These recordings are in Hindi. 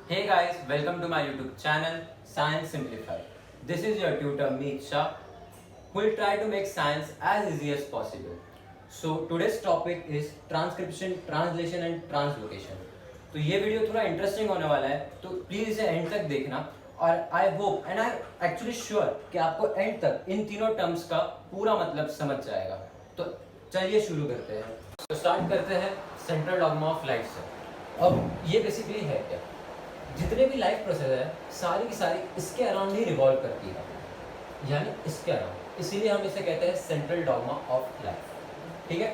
Hey guys, welcome to my YouTube channel Science Simplified. This is your tutor Meet Shah who will try to make science as easy as possible. So today's topic is transcription, translation and translocation. तो ये वीडियो थोड़ा इंटरेस्टिंग होने वाला है, तो प्लीज इसे एंड तक देखना और I hope and I actually sure कि आपको एंड तक इन तीनों टर्म्स का पूरा मतलब समझ जाएगा. तो चलिए शुरू करते हैं. तो स्टार्ट करते हैं सेंट्रल डॉग्मा ऑफ लाइफ से. अब ये बेसिकली है क्या, जितने भी लाइफ प्रोसेस है सारी की सारी इसके अराउंड ही रिवॉल्व करती है, यानी इसके अराउंड. इसीलिए हम इसे कहते हैं सेंट्रल डॉग्मा ऑफ लाइफ. ठीक है,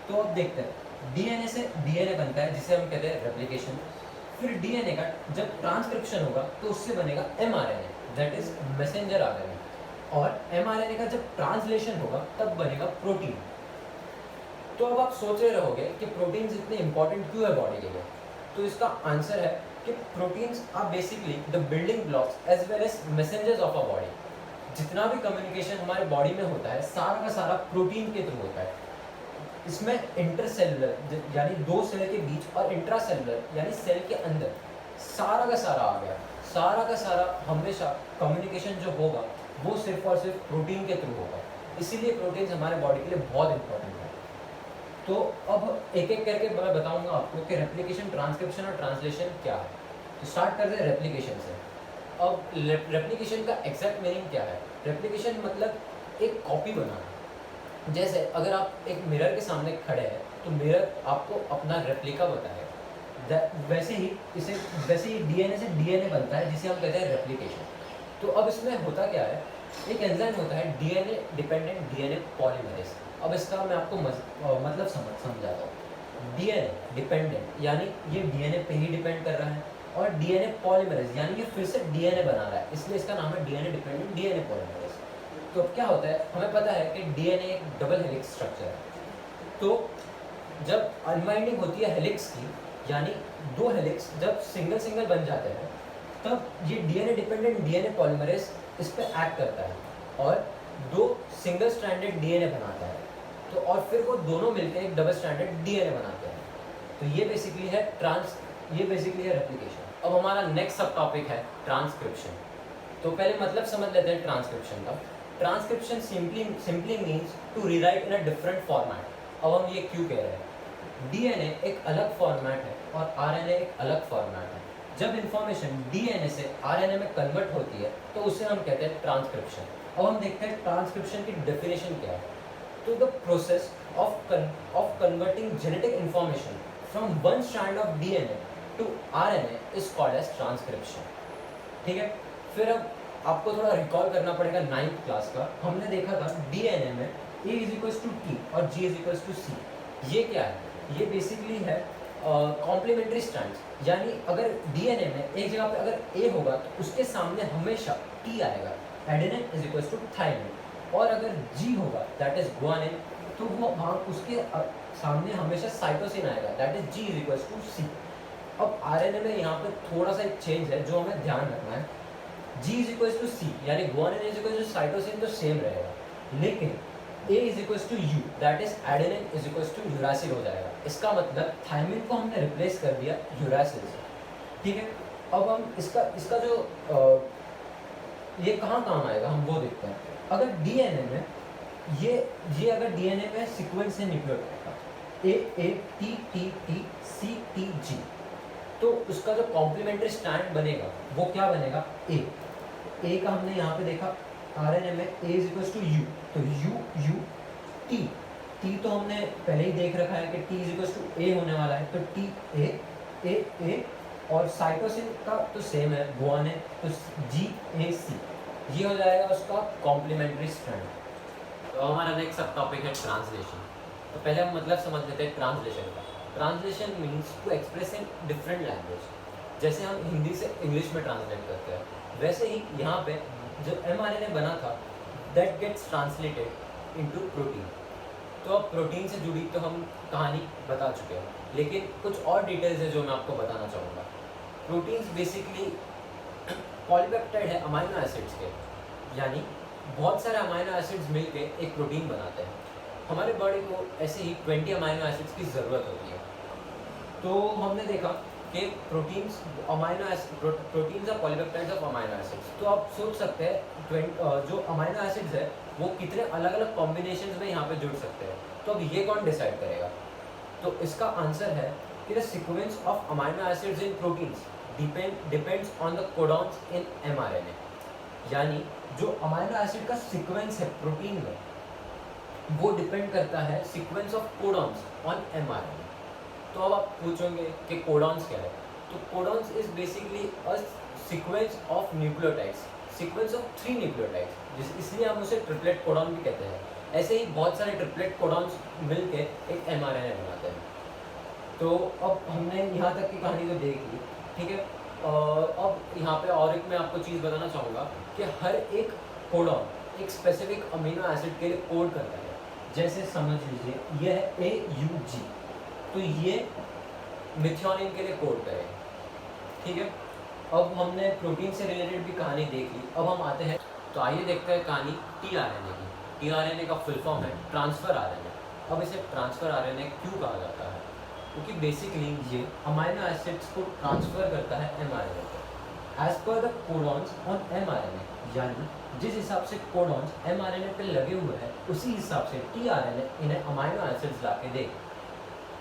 तो अब देखते हैं. डीएनए से डीएनए बनता है जिसे हम कहते हैं रेप्लिकेशन. फिर डीएनए का जब ट्रांसक्रिप्शन होगा तो उससे बनेगा mRNA, that is messenger RNA. और एमआरएनए का जब ट्रांसलेशन होगा तब बनेगा प्रोटीन. तो अब आप सोच रहे रहोगे कि प्रोटीन्स इतने इंपॉर्टेंट क्यों है बॉडी के लिए. तो इसका आंसर है कि proteins are basically the building blocks as well as messengers of a body. जितना भी कम्युनिकेशन हमारे बॉडी में होता है सारा का सारा प्रोटीन के थ्रू होता है. इसमें इंटरसेलुलर यानी दो सेल के बीच और इंट्रासेलुलर यानी सेल के अंदर सारा का सारा आ गया. सारा का सारा हमेशा कम्युनिकेशन जो होगा वो सिर्फ और सिर्फ प्रोटीन के थ्रू होगा. इसीलिए प्रोटीन्स हमारे बॉडी के लिए बहुत इंपॉर्टेंट है. तो अब एक एक करके मैं बताऊंगा आपको कि रेप्लिकेशन, ट्रांसक्रिप्शन और ट्रांसलेशन क्या है. तो स्टार्ट करते हैं रेप्लिकेशन से. अब रेप्लिकेशन का एग्जैक्ट मीनिंग क्या है. रेप्लिकेशन मतलब एक कॉपी बनाना. जैसे अगर आप एक मिरर के सामने खड़े हैं तो मिरर आपको अपना रेप्लिका बताएगा. वैसे ही डीएनए से डीएनए बनता है जिसे हम कहते हैं रेप्लिकेशन. तो अब इसमें होता क्या है, एक एंजाइम होता है डीएनए डिपेंडेंट डीएनए पॉलीमरेज. अब इसका मैं आपको मतलब समझाता हूँ. डीएनए डिपेंडेंट यानी ये डीएनए पे ही डिपेंड कर रहा है, और डीएनए पॉलीमरेज यानी ये फिर से डीएनए बना रहा है, इसलिए इसका नाम है डीएनए डिपेंडेंट डीएनए पॉलीमरेज. तो अब क्या होता है, हमें पता है कि डीएनए एक डबल हेलिक्स स्ट्रक्चर है. तो जब अनवाइंडिंग होती है हेलिक्स की, यानी दो हेलिक्स जब सिंगल सिंगल बन जाते हैं, तब ये डीएनए डिपेंडेंट डीएनए पॉलीमरेज इस पर एक्ट करता है और दो सिंगल स्ट्रैंडेड डीएनए बनाता है. तो और फिर वो दोनों मिलकर एक डबल स्ट्रैंडेड डीएनए बनाते हैं. तो ये बेसिकली है रेप्लिकेशन. अब हमारा नेक्स्ट सब टॉपिक है ट्रांसक्रिप्शन. तो पहले मतलब समझ लेते हैं ट्रांसक्रिप्शन का. Transcription simply means to rewrite in a different format. अब हम ये क्यों कह रहे हैं. डीएनए एक अलग फॉर्मेट है और आरएनए एक अलग फॉर्मेट है. जब इन्फॉर्मेशन डीएनए से आरएनए में कन्वर्ट होती है तो उसे हम कहते हैं ट्रांसक्रिप्शन. अब हम देखते हैं ट्रांसक्रिप्शन की डेफिनेशन क्या है. तो the process of converting genetic information from one strand of DNA to RNA is called as transcription. ठीक है, फिर अब आपको थोड़ा रिकॉल करना पड़ेगा 9th क्लास का. हमने देखा था डीएनए में A is equals to T और G is equals to C. ये क्या है, ये बेसिकली है कॉम्प्लीमेंट्री स्ट्रैंड्स. यानी अगर डीएनए में एक जगह पे अगर A होगा तो उसके सामने हमेशा T आएगा, adenine is equals to thymine. और अगर G होगा दैट इज गुआनिन, तो वो वहाँ उसके सामने हमेशा साइटोसिन आएगा, that is G is equals to C. अब आरएनए में यहाँ पे थोड़ा सा एक चेंज है जो हमें ध्यान रखना है. G is equals to C यानी guanine is equals to cytosine तो सेम रहेगा, लेकिन A is equals to U that is adenine is equals to uracil हो जाएगा. इसका मतलब थाइमिन को हमने रिप्लेस कर दिया यूरासिल से. ठीक है, अब हम इसका जो ये कहाँ काम आएगा हम वो देखते हैं. अगर डीएनए में ये अगर डीएनए में सीक्वेंस है न्यूक्लियोटाइड का A T T T C T G, तो उसका जो कॉम्प्लीमेंट्री स्ट्रैंड बनेगा वो क्या बनेगा, A का हमने यहाँ पे देखा आरएनए में A is equals to U, तो U T तो हमने पहले ही देख रखा है कि T is equals to A होने वाला है, तो T A और साइटोसिन का तो सेम है गुआनिन, तो GAC ये हो जाएगा उसका कॉम्प्लीमेंट्री स्ट्रैंड. तो हमारा नेक्स्ट सब टॉपिक है ट्रांसलेशन. तो पहले हम मतलब समझ लेते हैं ट्रांसलेशन का. Translation means to express in different language. जैसे हम हिंदी से इंग्लिश में ट्रांसलेट करते हैं, वैसे ही यहाँ पे जो एमआरएनए बना था that gets translated into protein. तो अब प्रोटीन से जुड़ी तो हम कहानी बता चुके हैं, लेकिन कुछ और डिटेल्स है जो मैं आपको बताना चाहूँगा. प्रोटीन्स बेसिकली पॉलीपेप्टाइड है अमाइनो एसिड्स के, यानी बहुत सारे अमाइनो एसिड्स मिलके एक प्रोटीन बनाते हैं. हमारे बॉडी को ऐसे ही 20 अमाइनो एसिड्स की ज़रूरत होती है. तो हमने देखा कि कि प्रोटीन्स और पॉलीपेप्टाइड्स ऑफ अमाइनो एसिड्स। तो आप सोच सकते हैं जो अमाइनो एसिड्स है वो कितने अलग अलग कॉम्बिनेशंस में यहाँ पे जुड़ सकते हैं। तो अब ये कौन डिसाइड करेगा? तो इसका आंसर है कि the sequence of amino acids in proteins depends on the codons in mRNA। यानी जो अमाइनो एसिड का सीक्वेंस है प्रोटीन में वो डिपेंड करता है sequence of codons on mRNA। तो अब आप पूछोगे कि कोडॉन्स क्या है? तो codons is basically a sequence of nucleotides, sequence of 3 nucleotides, इसलिए हम उसे ट्रिपलेट कोडॉन भी कहते हैं। ऐसे ही बहुत सारे ट्रिपलेट कोडॉन्स मिलके एक mRNA बनाते हैं। तो अब हमने यहाँ तक की कहानी तो देख ली, ठीक है। अब यहाँ पे और एक मैं आपको चीज़ बताना चाहूँगा कि हर एक कोडॉन एक स्पेसिफिक अमीनो एसिड के लिए कोड करता है। जैसे समझ लीजिए ये है AUG, तो ये मिथियोनिन के लिए कोड करेगा, ठीक है। अब हमने प्रोटीन से रिलेटेड भी कहानी देख ली। अब हम आते हैं, तो आइए देखते हैं कहानी tRNA की। tRNA का फुल फॉर्म है ट्रांसफ़र RNA। अब इसे ट्रांसफ़र RNA क्यों कहा जाता है? क्योंकि बेसिकली ये अमाइनो एसिड्स को ट्रांसफ़र करता है mRNA पर as per the codons on mRNA। यानी जिस हिसाब से कोडॉन्स mRNA पे लगे हुए हैं उसी हिसाब से tRNA इन्हें अमाइनो एसिड्स ला के दे।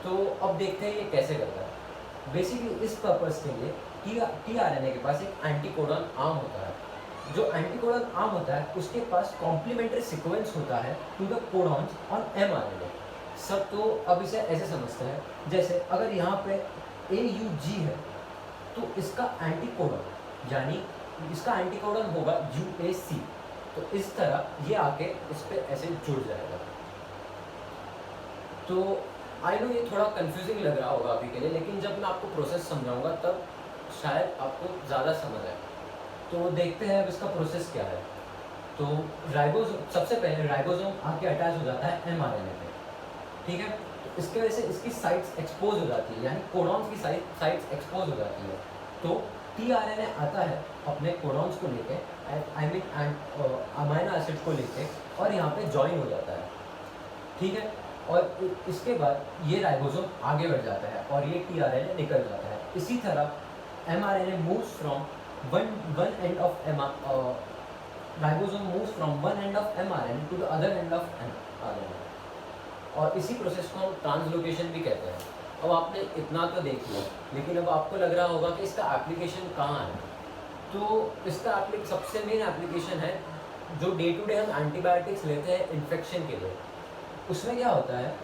तो अब देखते हैं ये कैसे करता है। बेसिकली इस पर्पस के लिए tRNA के पास एक एंटीकोडॉन आर्म होता है। जो एंटीकोडॉन आर्म होता है उसके पास कॉम्प्लीमेंट्री सीक्वेंस होता है to the codons on mRNA। सब तो अब इसे ऐसे समझते हैं, जैसे अगर यहाँ पे AUG है तो इसका एंटीकोडॉन यानी इसका एंटीकोडॉन होगा UAC। तो इस तरह ये आके इस पे ऐसे जुड़ जाएगा। तो आई नो ये थोड़ा कंफ्यूजिंग लग रहा होगा अभी के लिए, लेकिन जब मैं आपको प्रोसेस समझाऊंगा तब शायद आपको ज़्यादा समझ आए। तो देखते हैं अब इसका प्रोसेस क्या है। तो सबसे पहले राइबोसोम आके अटैच हो जाता है mRNA पे, ठीक है। तो इसके वजह से इसकी साइट्स एक्सपोज हो जाती है, यानी कोडॉन्स की साइट्स एक्सपोज हो जाती है। तो tRNA आता है अपने कोडॉन्स को लेके, आई मीन अमाइनो एसिड को लेके, और यहाँ पे ज्वाइन हो जाता है, ठीक है। और इसके बाद ये राइबोसोम आगे बढ़ जाता है और ये tRNA निकल जाता है। इसी तरह mRNA moves from one end of ribosome moves from one end of mRNA to the other end of mRNA, और इसी प्रोसेस को हम ट्रांसलोकेशन भी कहते हैं। अब आपने इतना तो देख लिया, लेकिन अब आपको लग रहा होगा कि इसका एप्लीकेशन कहाँ है। तो इसका सबसे मेन एप्लीकेशन है जो डे टू डे हम एंटीबायोटिक्स लेते हैं इन्फेक्शन के लिए। उसमें क्या होता है,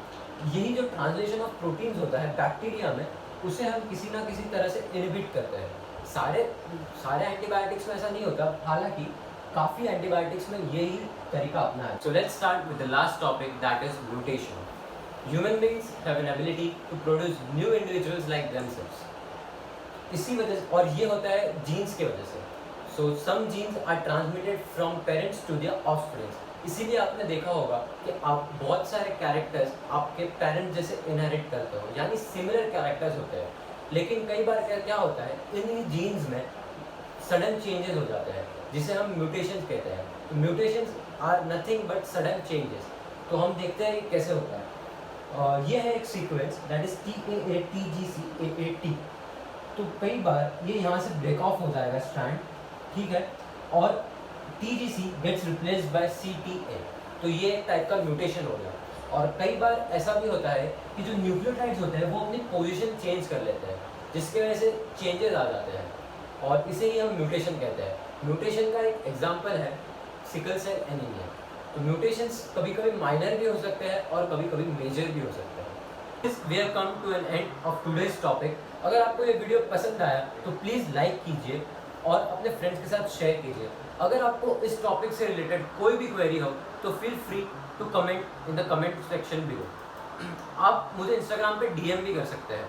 यही जो ट्रांसलेशन ऑफ प्रोटीन्स होता है बैक्टीरिया में, उसे हम किसी ना किसी तरह से इनहिबिट करते हैं। सारे एंटीबायोटिक्स में ऐसा नहीं होता, हालांकि काफ़ी एंटीबायोटिक्स में यही तरीका अपना है। So let's start with the last topic, that is mutation. Human beings have an ability to produce new individuals like themselves. इसी वजह से, और ये होता है जीन्स की वजह से। So some genes are transmitted from parents to their offsprings. इसीलिए आपने देखा होगा कि आप बहुत सारे कैरेक्टर्स आपके पेरेंट्स जैसे इनहेरिट करते हो, यानी सिमिलर कैरेक्टर्स होते हैं। लेकिन कई बार क्या होता है, इन जीन्स में सडन चेंजेस हो जाते हैं जिसे हम म्यूटेशंस कहते हैं। तो mutations are nothing but sudden changes. तो हम देखते हैं कि कैसे होता है। ये है एक सीक्वेंस दैट इज TAATGCAAT। तो कई बार ये यहाँ से ब्रेक ऑफ हो जाएगा स्ट्रैंड, ठीक है, और TGC gets replaced by CTA। तो ये एक टाइप का म्यूटेशन हो गया। और कई बार ऐसा भी होता है कि जो न्यूक्लियोटाइड्स होते हैं वो अपनी पोजीशन चेंज कर लेते हैं, जिसकी वजह से चेंजेस आ जाते हैं, और इसे ही हम म्यूटेशन कहते हैं। म्यूटेशन का एक एग्जांपल है सिकल सेल एनीमिया। तो म्यूटेशंस कभी कभी माइनर भी हो सकते हैं और कभी कभी मेजर भी हो सकते हैं। We have come to an end of today's topic. अगर आपको ये वीडियो पसंद आया तो प्लीज़ लाइक कीजिए और अपने फ्रेंड्स के साथ शेयर कीजिए। अगर आपको इस टॉपिक से रिलेटेड कोई भी क्वेरी हो तो feel free to comment in the comment section below. आप मुझे इंस्टाग्राम पे DM भी कर सकते हैं।